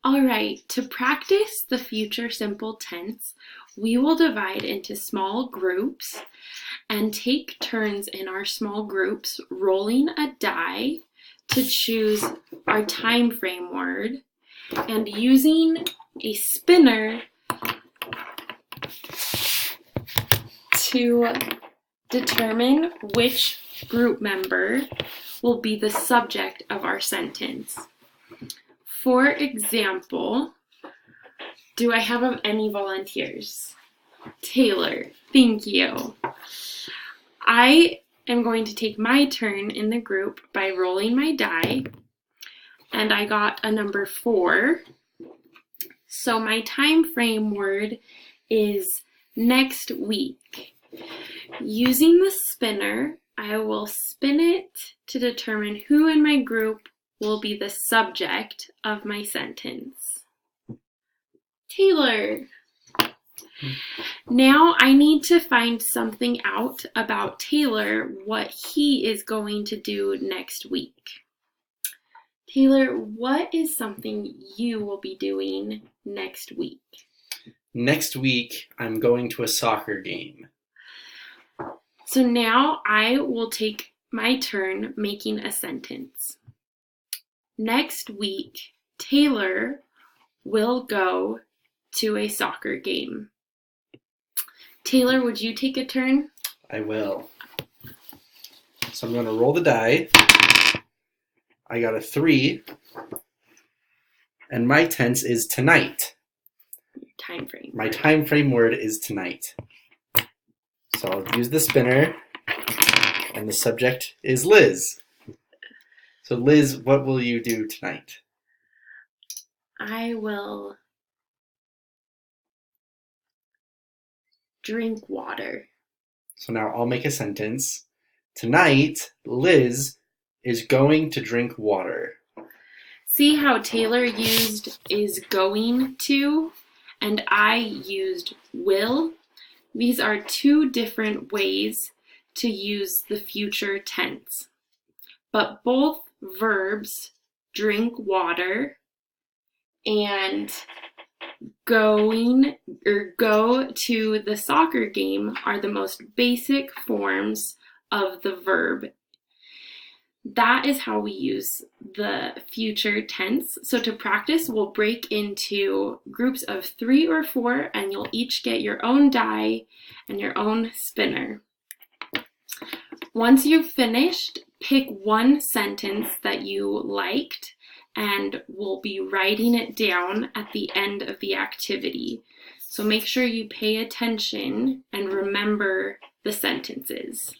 All right, to practice the future simple tense, we will divide into small groups and take turns in our small groups rolling a die to choose our time frame word and using a spinner to determine which group member will be the subject of our sentence. For example, do I have any volunteers? Taylor, thank you. I am going to take my turn in the group by rolling my die, and I got a number 4. So my time frame word is next week. Using the spinner, I will spin it to determine who in my group will be the subject of my sentence. Taylor. Now I need to find something out about Taylor, what he is going to do next week. Taylor, what is something you will be doing next week? Next week, I'm going to a soccer game. So now I will take my turn making a sentence. Next week, Taylor will go to a soccer game. Taylor, would you take a turn? I will. So I'm going to roll the die. I got a 3. And my tense is tonight. Time frame. My time frame word is tonight. So I'll use the spinner. And the subject is Liz. So Liz, what will you do tonight? I will drink water. So now I'll make a sentence. Tonight, Liz is going to drink water. See how Taylor used is going to, and I used will? These are two different ways to use the future tense. But both verbs, drink water and going or go to the soccer game, are the most basic forms of the verb. That is how we use the future tense. So to practice, we'll break into groups of 3 or 4, and you'll each get your own die and your own spinner. Once you've finished, pick one sentence that you liked, and we'll be writing it down at the end of the activity. So make sure you pay attention and remember the sentences.